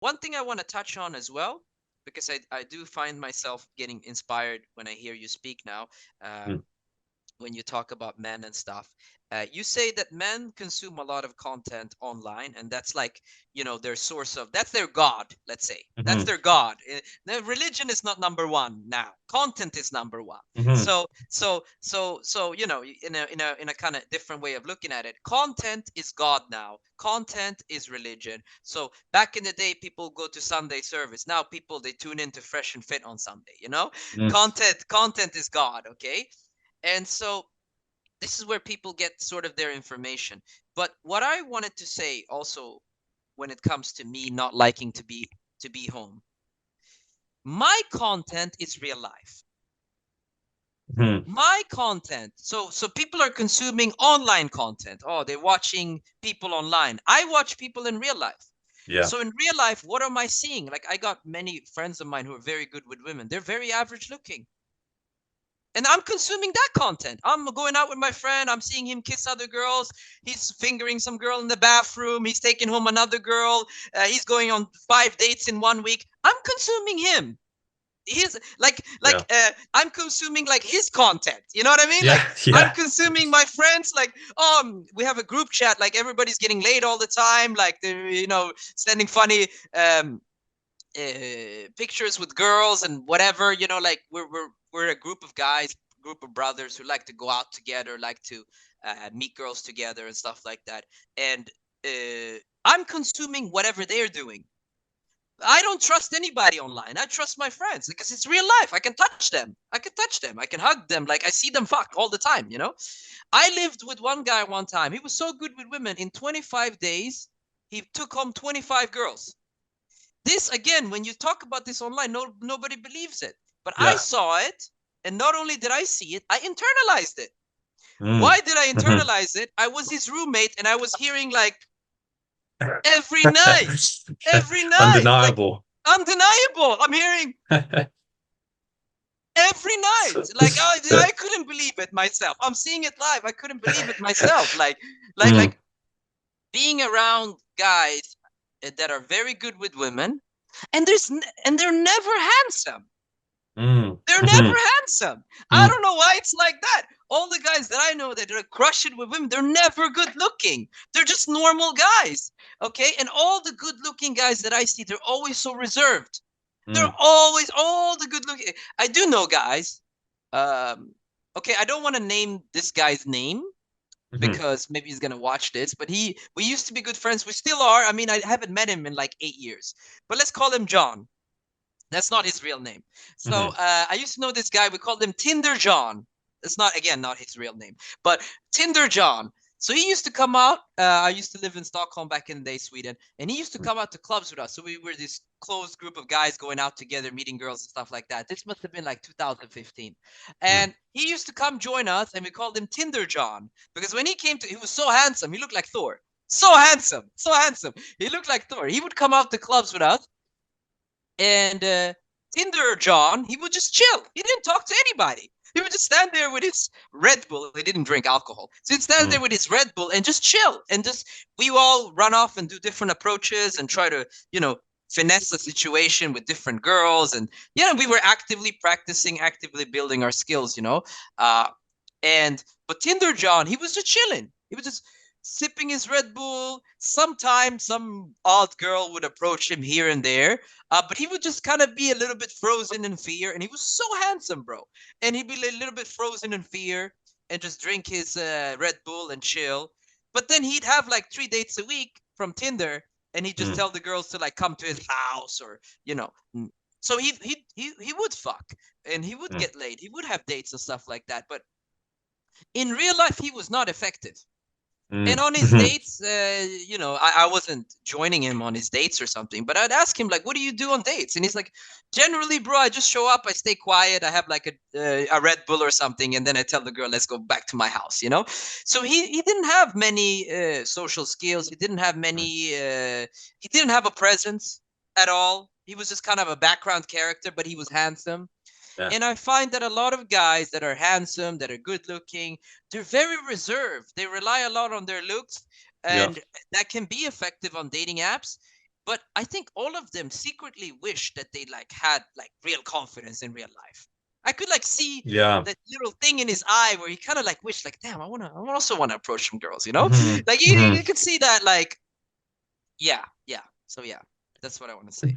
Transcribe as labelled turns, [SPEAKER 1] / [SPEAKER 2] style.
[SPEAKER 1] one thing I want to touch on as well, because I do find myself getting inspired when I hear you speak now.
[SPEAKER 2] Mm.
[SPEAKER 1] When you talk about men and stuff, you say that men consume a lot of content online, and that's like, their source of, that's their god. Let's say that's
[SPEAKER 2] Mhm.
[SPEAKER 1] their god. The religion is not number one now. Content is number one.
[SPEAKER 2] Mhm.
[SPEAKER 1] So in a kind of different way of looking at it, content is god now. Content is religion. So back in the day, people go to Sunday service. Now people, they tune into Fresh and Fit on Sunday.
[SPEAKER 2] Mm.
[SPEAKER 1] Content is god. Okay. And so this is where people get sort of their information. But what I wanted to say also, when it comes to me not liking to be home, my content is real life.
[SPEAKER 2] Mhm.
[SPEAKER 1] My content. So people are consuming online content. Oh, they're watching people online. I watch people in real life.
[SPEAKER 2] Yeah.
[SPEAKER 1] So in real life, what am I seeing? Like, I got many friends of mine who are very good with women. They're very average looking. And I'm consuming that content. I'm going out with my friend. I'm seeing him kiss other girls. He's fingering some girl in the bathroom. He's taking home another girl. He's going on 5 dates in 1 week. I'm consuming him. He's
[SPEAKER 2] Yeah.
[SPEAKER 1] I'm consuming like his content. You know what I mean?
[SPEAKER 2] Yeah.
[SPEAKER 1] Like, I'm
[SPEAKER 2] Yeah.
[SPEAKER 1] consuming my friends. Like, we have a group chat. Like, everybody's getting laid all the time. Like, they're sending funny pictures with girls and whatever. Like, we're a group of guys, group of brothers who like to go out together, like to meet girls together and stuff like that. And I'm consuming whatever they're doing. I don't trust anybody online. I trust my friends because it's real life. I can touch them. I can touch them. I can hug them. Like, I see them fuck all the time. I lived with one guy one time. He was so good with women. In 25 days, he took home 25 girls. This, again, when you talk about this online, nobody believes it. But I
[SPEAKER 2] Yeah.
[SPEAKER 1] saw it, and not only did I see it, I internalized it.
[SPEAKER 2] Mm.
[SPEAKER 1] Why did I
[SPEAKER 2] Mhm.
[SPEAKER 1] internalize it? I was his roommate, and I was hearing, like, every night, every night, like,
[SPEAKER 2] Undeniable.
[SPEAKER 1] undeniable. I'm hearing every night. Like, I couldn't believe it myself. I'm seeing it live. I couldn't believe it myself. Like, like,
[SPEAKER 2] Mm.
[SPEAKER 1] like being around guys that are very good with women, and they're never handsome.
[SPEAKER 2] Mm.
[SPEAKER 1] They're never
[SPEAKER 2] Mhm.
[SPEAKER 1] handsome. I
[SPEAKER 2] Mm.
[SPEAKER 1] don't know why it's like that. All the guys that I know that are crushing with women, they're never good looking. They're just normal guys. Okay. And all the good looking guys that I see, they're always so reserved. They're
[SPEAKER 2] Mm.
[SPEAKER 1] always all the good looking. I do know guys. Um, okay. I don't want to name this guy's name
[SPEAKER 2] Mhm.
[SPEAKER 1] because maybe he's gonna watch this. But we used to be good friends. We still are. I mean, I haven't met him in like 8 years. But let's call him John. That's not his real name. So
[SPEAKER 2] Mhm.
[SPEAKER 1] I used to know this guy. We called him Tinder John. It's not, again, not his real name, but Tinder John. So he used to come out. I used to live in Stockholm back in the day, Sweden, and he used to come out to clubs with us. So we were this closed group of guys going out together, meeting girls and stuff like that. This must have been like 2015,
[SPEAKER 2] Mm.
[SPEAKER 1] and he used to come join us, and we called him Tinder John because when he came to, he was so handsome. He looked like Thor. So handsome, so handsome. He looked like Thor. He would come out to clubs with us, and Tinder John, he would just chill. He didn't talk to anybody. He would just stand there with his Red Bull. He didn't drink alcohol. So he'd stand there
[SPEAKER 2] Mm.
[SPEAKER 1] with his Red Bull and just chill. And just, we all run off and do different approaches and try to, finesse the situation with different girls. And, we were actively practicing, actively building our skills. Uh, but Tinder John, he was just chilling. He was just sipping his Red Bull. Sometimes some odd girl would approach him here and there, but he would just kind of be a little bit frozen in fear. And he was so handsome, bro. And he'd be a little bit frozen in fear and just drink his Red Bull and chill. But then he'd have like 3 dates a week from Tinder, and he'd just
[SPEAKER 2] Mm.
[SPEAKER 1] tell the girls to like come to his house or you know. So he would fuck and he would
[SPEAKER 2] Mm.
[SPEAKER 1] get laid. He would have dates and stuff like that. But in real life, he was not effective. And
[SPEAKER 2] Mm.
[SPEAKER 1] on his
[SPEAKER 2] Mhm.
[SPEAKER 1] dates, I wasn't joining him on his dates or something, but I'd ask him, like, what do you do on dates? And he's like, generally, bro, I just show up, I stay quiet, I have like a Red Bull or something, and then I tell the girl, let's go back to my house. So he didn't have many social skills.
[SPEAKER 2] Mm.
[SPEAKER 1] He didn't have a presence at all. He was just kind of a background character, but he was handsome.
[SPEAKER 2] Yeah.
[SPEAKER 1] And I find that a lot of guys that are handsome, that are good looking, they're very reserved. They rely a lot on their looks,
[SPEAKER 2] Yeah.
[SPEAKER 1] and that can be effective on dating apps. but I think all of them secretly wish that they like had like real confidence in real life. I could like see that little thing in his eye where he kind of like wished like, damn, I also want to approach some girls, you know? Like you could see that like, yeah. So yeah, that's what I want to say.